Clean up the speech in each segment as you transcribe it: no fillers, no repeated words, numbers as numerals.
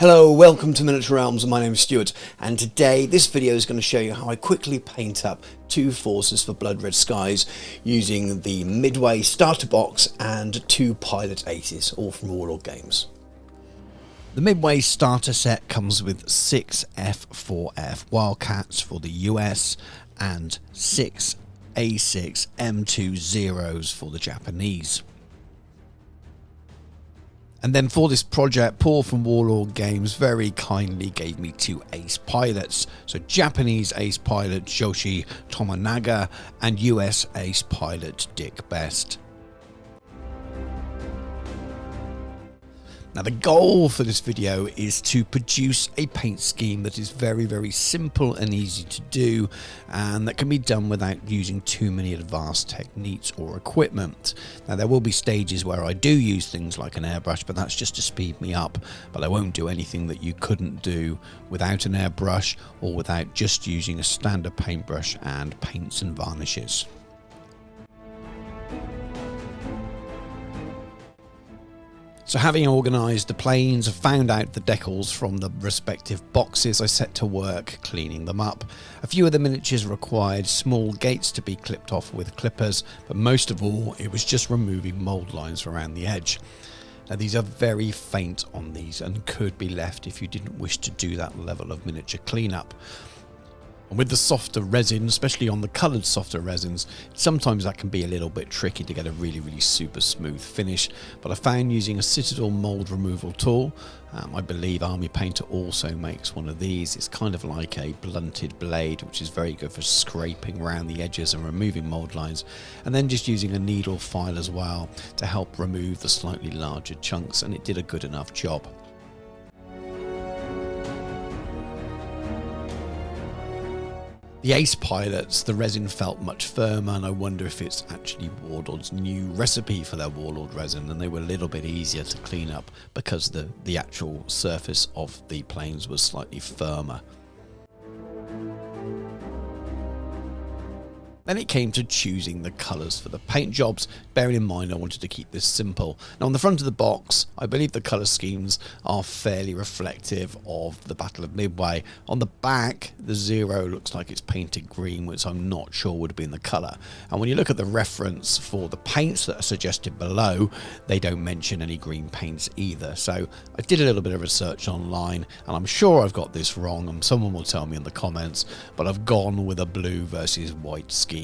Hello, welcome to Miniature Realms. My name is Stuart, and today this video is going to show you how I quickly paint up two forces for Blood Red Skies using the Midway starter box and two pilot aces, all from Warlord Games. The Midway starter set comes with 6 F4F Wildcats for the US and 6 A6 M2 Zeros for the Japanese. And then for this project, Paul from Warlord Games very kindly gave me 2 ace pilots. So Japanese ace pilot Joshi Tomonaga and US ace pilot Dick Best. Now the goal for this video is to produce a paint scheme that is very simple and easy to do, and that can be done without using too many advanced techniques or equipment. Now there will be stages where I do use things like an airbrush, but that's just to speed me up, but I won't do anything that you couldn't do without an airbrush or without just using a standard paintbrush and paints and varnishes. So having organised the planes, found out the decals from the respective boxes, I set to work cleaning them up. A few of the miniatures required small gates to be clipped off with clippers, but most of all it was just removing mould lines around the edge. Now these are very faint on these and could be left if you didn't wish to do that level of miniature cleanup. And with the softer resin, especially on the coloured softer resins, sometimes that can be a little bit tricky to get a really super smooth finish. But I found using a Citadel mould removal tool, I believe Army Painter also makes one of these. It's kind of like a blunted blade, which is very good for scraping around the edges and removing mould lines. And then just using a needle file as well to help remove the slightly larger chunks, and it did a good enough job. The ace pilots, the resin felt much firmer, and I wonder if it's actually Warlord's new recipe for their Warlord resin, and they were a little bit easier to clean up because the actual surface of the planes was slightly firmer. Then it came to choosing the colours for the paint jobs, bearing in mind I wanted to keep this simple. Now on the front of the box, I believe the colour schemes are fairly reflective of the Battle of Midway. On the back, the Zero looks like it's painted green, which I'm not sure would have been the colour. And when you look at the reference for the paints that are suggested below, they don't mention any green paints either. So I did a little bit of research online, and I'm sure I've got this wrong, and someone will tell me in the comments, but I've gone with a blue versus white scheme.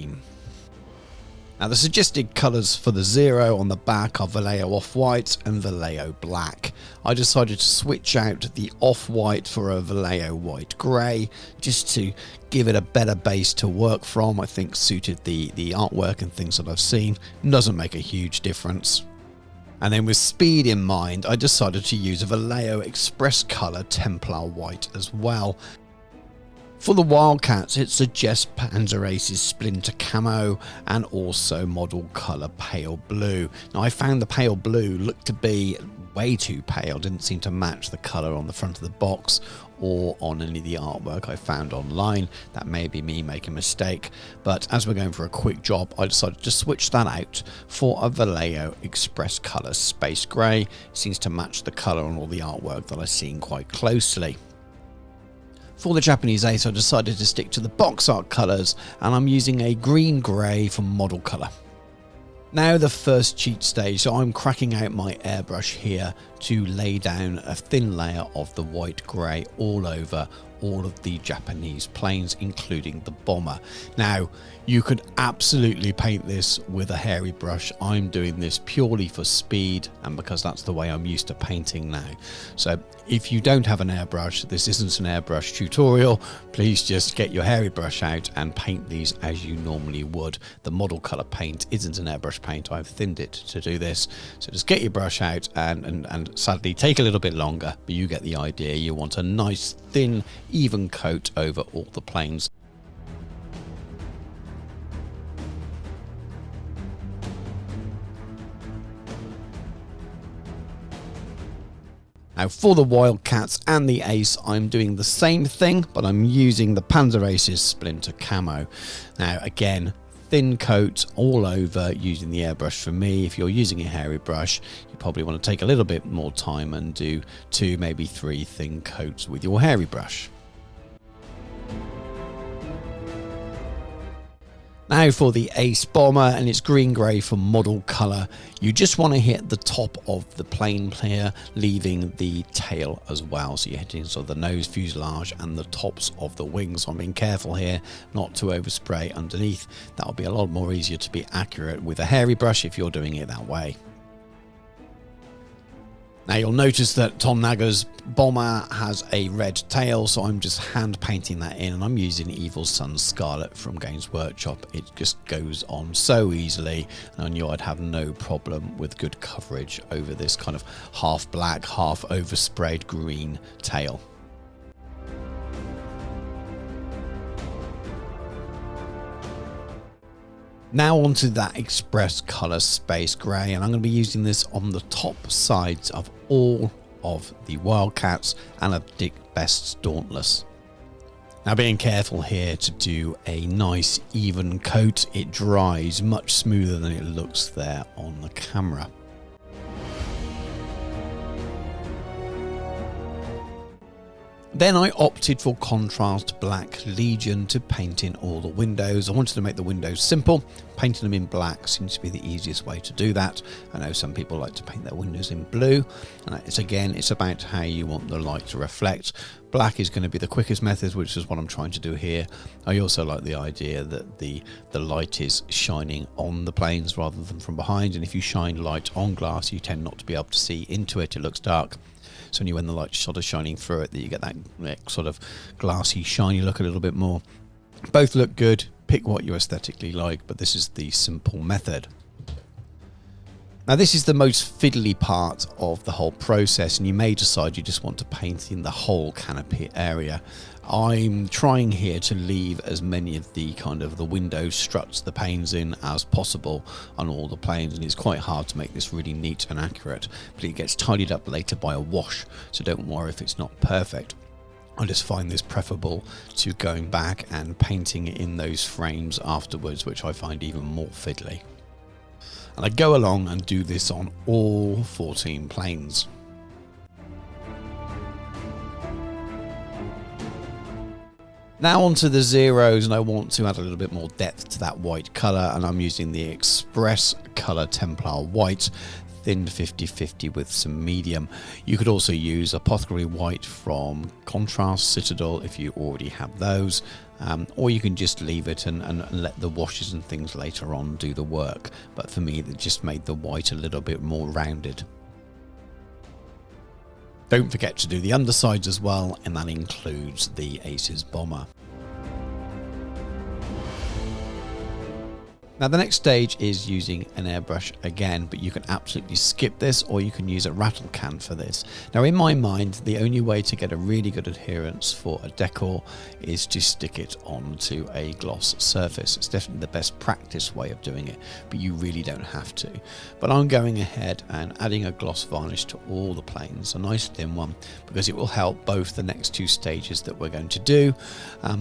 Now the suggested colours for the Zero on the back are Vallejo Off-White and Vallejo Black. I decided to switch out the Off-White for a Vallejo White Grey just to give it a better base to work from. I think suited the artwork and things that I've seen. Doesn't make a huge difference. And then with speed in mind, I decided to use a Vallejo Express Colour Templar White as well. For the Wildcats, it suggests Panzer Ace's Splinter Camo and also model colour Pale Blue. Now I found the Pale Blue looked to be way too pale, didn't seem to match the colour on the front of the box or on any of the artwork I found online. That may be me making a mistake, but as we're going for a quick job, I decided to switch that out for a Vallejo Express Colour Space Grey. It seems to match the colour on all the artwork that I've seen quite closely. For the Japanese ace, I decided to stick to the box art colours, and I'm using a green grey from model colour. Now the first cheat stage, so I'm cracking out my airbrush here to lay down a thin layer of the white grey all over all of the Japanese planes, including the bomber. Now you could absolutely paint this with a hairy brush. I'm doing this purely for speed and because that's the way I'm used to painting now. So if you don't have an airbrush, this isn't an airbrush tutorial. Please just get your hairy brush out and paint these as you normally would. The model colour paint isn't an airbrush paint. I've thinned it to do this. So just get your brush out and sadly take a little bit longer, but you get the idea. You want a nice thin even coat over all the planes. Now for the Wildcats and the Ace, I'm doing the same thing, but I'm using the Panzer Ace's Splinter Camo. Now again, thin coat all over using the airbrush. For me, if you're using a hairy brush, you probably want to take a little bit more time and do 2, maybe 3 thin coats with your hairy brush. Now for the Ace Bomber, and it's green grey for model colour. You just want to hit the top of the plane here, leaving the tail as well. So you're hitting sort of the nose, fuselage and the tops of the wings. I'm being careful here not to overspray underneath. That'll be a lot more easier to be accurate with a hairy brush if you're doing it that way. Now you'll notice that Tom Nagger's bomber has a red tail, so I'm just hand painting that in, and I'm using Evil Sunz Scarlet from Games Workshop. It just goes on so easily, and I knew I'd have no problem with good coverage over this kind of half black, half oversprayed green tail. Now onto that Express Colour Space Grey, and I'm going to be using this on the top sides of all of the Wildcats and of Dick Best's Dauntless. Now being careful here to do a nice even coat, it dries much smoother than it looks there on the camera. Then I opted for contrast black Legion to paint in all the windows. I wanted to make the windows simple. Painting them in black seems to be the easiest way to do that. I know some people like to paint their windows in blue, and it's about how you want the light to reflect. Black is going to be the quickest method, which is what I'm trying to do here. I also like the idea that the light is shining on the planes rather than from behind, and if you shine light on glass you tend not to be able to see into it. It looks dark. It's only when the light's sort of shining through it that you get that sort of glassy, shiny look a little bit more. Both look good. Pick what you aesthetically like, but this is the simple method. Now this is the most fiddly part of the whole process, and you may decide you just want to paint in the whole canopy area. I'm trying here to leave as many of the the window struts, the panes in as possible on all the planes, and it's quite hard to make this really neat and accurate, but it gets tidied up later by a wash, so don't worry if it's not perfect. I just find this preferable to going back and painting in those frames afterwards, which I find even more fiddly. And I go along and do this on all 14 planes. Now onto the zeros, and I want to add a little bit more depth to that white colour, and I'm using the Express Colour Templar White, thinned 50-50 with some medium. You could also use Apothecary White from Contrast Citadel if you already have those, or you can just leave it and let the washes and things later on do the work. But for me, it just made the white a little bit more rounded. Don't forget to do the undersides as well, and that includes the Ace's Bomber. Now the next stage is using an airbrush again, but you can absolutely skip this, or you can use a rattle can for this. Now in my mind, the only way to get a really good adherence for a decal is to stick it onto a gloss surface. It's definitely the best practice way of doing it, but you really don't have to. But I'm going ahead and adding a gloss varnish to all the planes, a nice thin one, because it will help both the next 2 stages that we're going to do,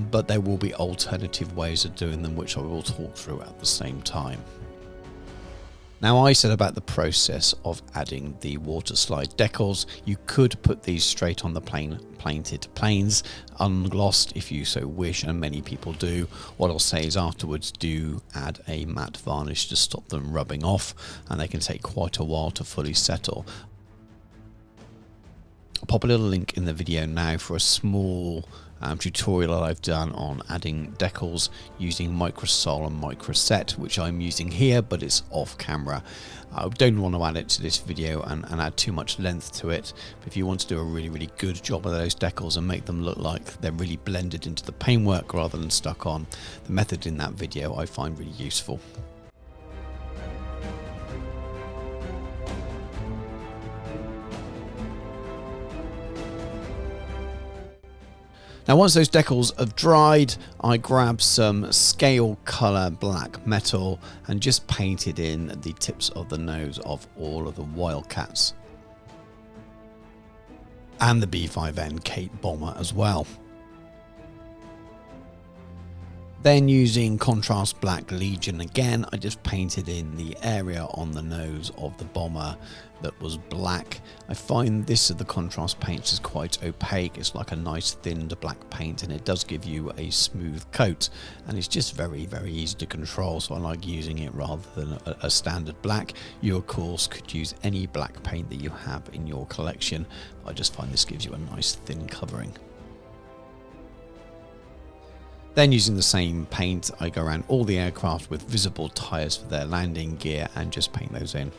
but there will be alternative ways of doing them, which I will talk through at the same time. Now I said about the process of adding the water slide decals, you could put these straight on the painted planes, unglossed if you so wish, and many people do. What I'll say is afterwards do add a matte varnish to stop them rubbing off, and they can take quite a while to fully settle. I'll pop a little link in the video now for a small tutorial that I've done on adding decals using Microsol and Microset, which I'm using here, but it's off camera. I don't want to add it to this video and add too much length to it, but if you want to do a really good job of those decals and make them look like they're really blended into the paintwork rather than stuck on, the method in that video I find really useful. Now once those decals have dried, I grab some scale colour black metal and just painted in the tips of the nose of all of the Wildcats. And the B5N Kate Bomber as well. Then using contrast black Legion again, I just painted in the area on the nose of the bomber that was black. I find this of the contrast paints is quite opaque. It's like a nice thinned black paint, and it does give you a smooth coat, and it's just very, very easy to control, so I like using it rather than a standard black. You of course could use any black paint that you have in your collection. I just find this gives you a nice thin covering. Then using the same paint, I go around all the aircraft with visible tyres for their landing gear and just paint those in.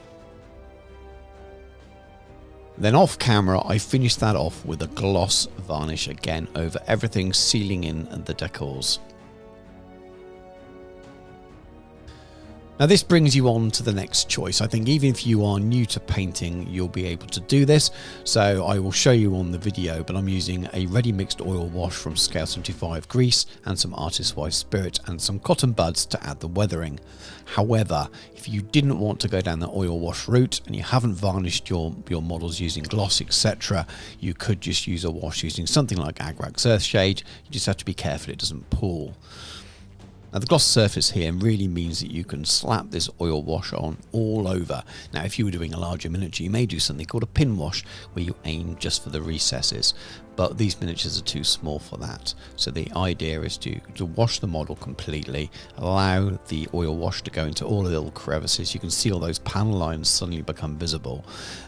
Then off camera, I finish that off with a gloss varnish again over everything, sealing in the decals. Now this brings you on to the next choice. I think even if you are new to painting, you'll be able to do this. So I will show you on the video, but I'm using a ready mixed oil wash from Scale 75 grease and some Artist White Spirit and some cotton buds to add the weathering. However, if you didn't want to go down the oil wash route and you haven't varnished your models using gloss, etc., you could just use a wash using something like Agrax Earthshade. You just have to be careful it doesn't pool. Now the gloss surface here really means that you can slap this oil wash on all over. Now if you were doing a larger miniature, you may do something called a pin wash where you aim just for the recesses, but these miniatures are too small for that. So the idea is to wash the model completely, allow the oil wash to go into all the little crevices. You can see all those panel lines suddenly become visible,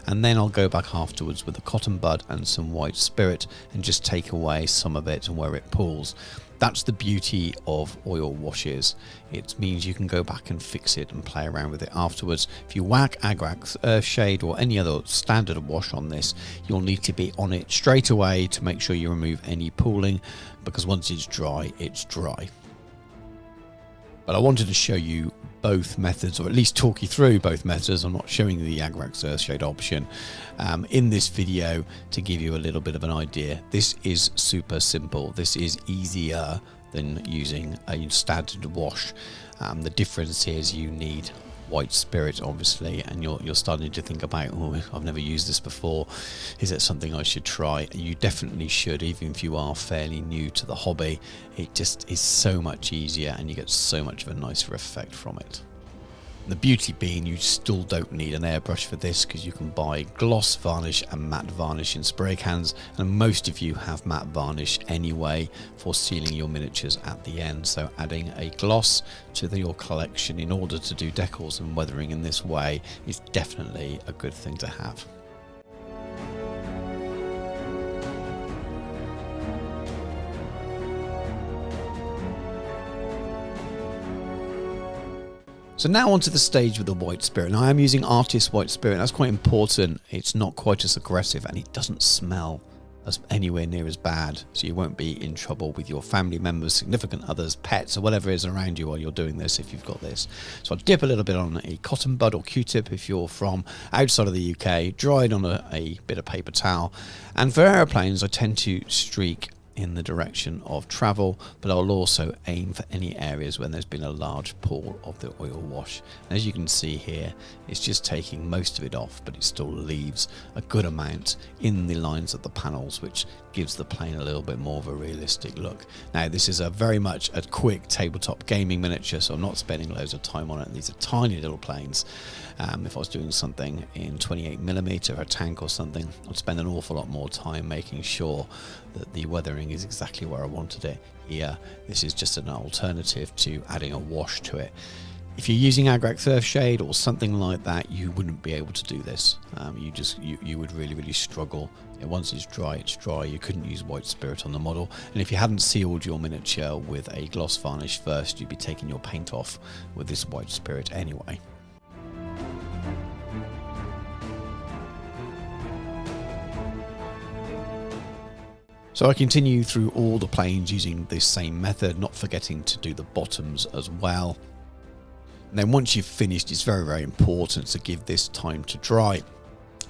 and then I'll go back afterwards with a cotton bud and some white spirit and just take away some of it and where it pools. That's the beauty of oil washes. It means you can go back and fix it and play around with it afterwards. If you whack Agrax Earthshade or any other standard wash on this, you'll need to be on it straight away to make sure you remove any pooling, because once it's dry, it's dry. But I wanted to show you both methods, or at least talk you through both methods. I'm not showing the Agrax Earthshade option in this video to give you a little bit of an idea. This is super simple. This is easier than using a standard wash. The difference is you need white spirit, obviously, and you're starting to think about, oh, I've never used this before, is it something I should try? You definitely should, even if you are fairly new to the hobby. It just is so much easier and you get so much of a nicer effect from it. The beauty being you still don't need an airbrush for this, because you can buy gloss varnish and matte varnish in spray cans, and most of you have matte varnish anyway for sealing your miniatures at the end. So adding a gloss to your collection in order to do decals and weathering in this way is definitely a good thing to have. So now onto the stage with the white spirit. Now I am using Artist White Spirit. That's quite important. It's not quite as aggressive and it doesn't smell as anywhere near as bad. So you won't be in trouble with your family members, significant others, pets, or whatever is around you while you're doing this if you've got this. So I'll dip a little bit on a cotton bud or Q-tip if you're from outside of the UK, dry it on a bit of paper towel. And for aeroplanes, I tend to streak in the direction of travel, but I'll also aim for any areas when there's been a large pool of the oil wash. And as you can see here, it's just taking most of it off, but it still leaves a good amount in the lines of the panels, which gives the plane a little bit more of a realistic look. Now this is very much a quick tabletop gaming miniature, so I'm not spending loads of time on it. These are tiny little planes. If I was doing something in 28mm, a tank or something, I'd spend an awful lot more time making sure that the weathering is exactly where I wanted it. Here, this is just an alternative to adding a wash to it. If you're using Agrax Earthshade or something like that, you wouldn't be able to do this. You would really struggle. Once it's dry, it's dry. You couldn't use white spirit on the model. And if you hadn't sealed your miniature with a gloss varnish first, you'd be taking your paint off with this white spirit anyway. So I continue through all the planes using this same method, not forgetting to do the bottoms as well. And then once you've finished, it's very important to give this time to dry.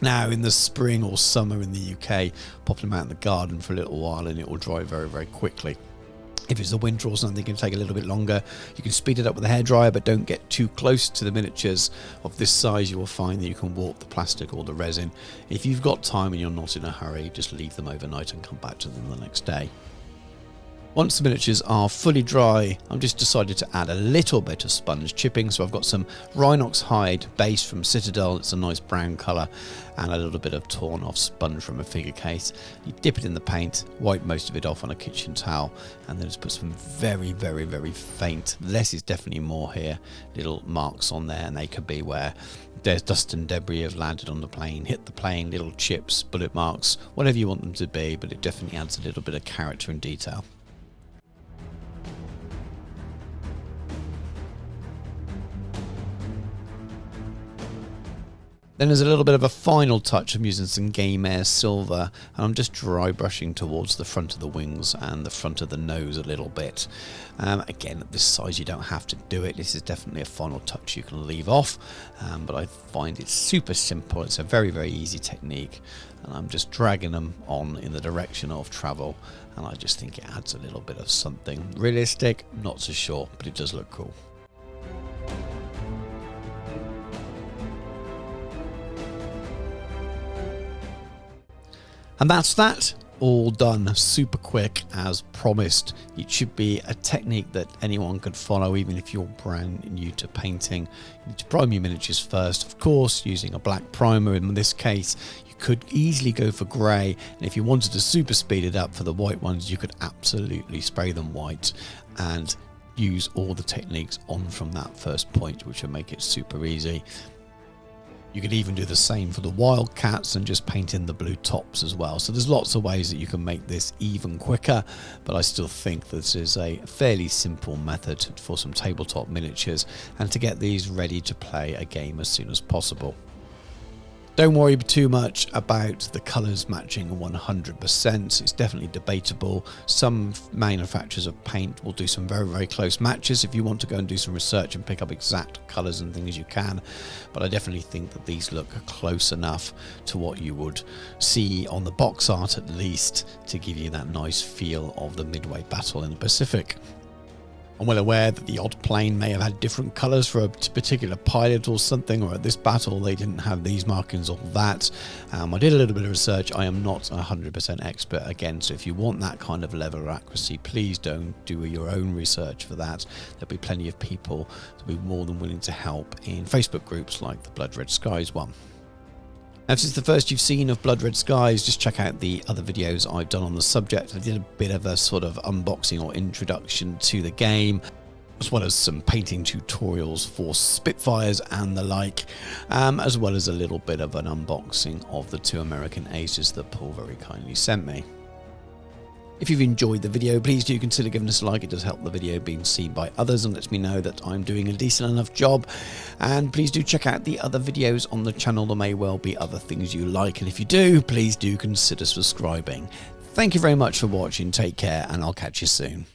Now in the spring or summer in the UK, pop them out in the garden for a little while and it will dry very quickly. If it's the winter or something, it can take a little bit longer. You can speed it up with a hairdryer, but don't get too close to the miniatures of this size. You will find that you can warp the plastic or the resin. If you've got time and you're not in a hurry, just leave them overnight and come back to them the next day. Once the miniatures are fully dry, I've just decided to add a little bit of sponge chipping. So I've got some Rhinox hide base from Citadel, it's a nice brown colour, and a little bit of torn off sponge from a figure case. You dip it in the paint, wipe most of it off on a kitchen towel, and then just put some very, very, very faint, less is definitely more here, little marks on there, and they could be where there's dust and debris have landed on the plane, hit the plane, little chips, bullet marks, whatever you want them to be, but it definitely adds a little bit of character and detail. Then there's a little bit of a final touch. I'm using some Game Air Silver, and I'm just dry brushing towards the front of the wings and the front of the nose a little bit. Again, at this size you don't have to do it. This is definitely a final touch you can leave off, but I find it super simple. It's a very, very easy technique, and I'm just dragging them on in the direction of travel, and I just think it adds a little bit of something. Realistic, not so sure, but it does look cool. And that's that, all done super quick as promised. It should be a technique that anyone could follow, even if you're brand new to painting. You need to prime your miniatures first, of course, using a black primer. In this case, you could easily go for grey, and if you wanted to super speed it up for the white ones, you could absolutely spray them white and use all the techniques on from that first point, which will make it super easy. You could even do the same for the Wildcats and just paint in the blue tops as well. So there's lots of ways that you can make this even quicker, but I still think this is a fairly simple method for some tabletop miniatures and to get these ready to play a game as soon as possible. Don't worry too much about the colours matching 100%. It's definitely debatable. Some manufacturers of paint will do some very, very close matches. If you want to go and do some research and pick up exact colours and things, you can. But I definitely think that these look close enough to what you would see on the box art, at least, to give you that nice feel of the Midway battle in the Pacific. I'm well aware that the odd plane may have had different colours for a particular pilot or something, or at this battle they didn't have these markings or that. I did a little bit of research. I am not 100% expert again, so if you want that kind of level of accuracy, please don't do your own research for that. There'll be plenty of people to be more than willing to help in Facebook groups like the Blood Red Skies one. Now, if this is the first you've seen of Blood Red Skies, just check out the other videos I've done on the subject. I did a bit of a sort of unboxing or introduction to the game, as well as some painting tutorials for Spitfires and the like, as well as a little bit of an unboxing of the 2 American Aces that Paul very kindly sent me. If you've enjoyed the video, please do consider giving us a like. It does help the video being seen by others and lets me know that I'm doing a decent enough job. And please do check out the other videos on the channel. There may well be other things you like, and if you do, please do consider subscribing. Thank you very much for watching. Take care, and I'll catch you soon.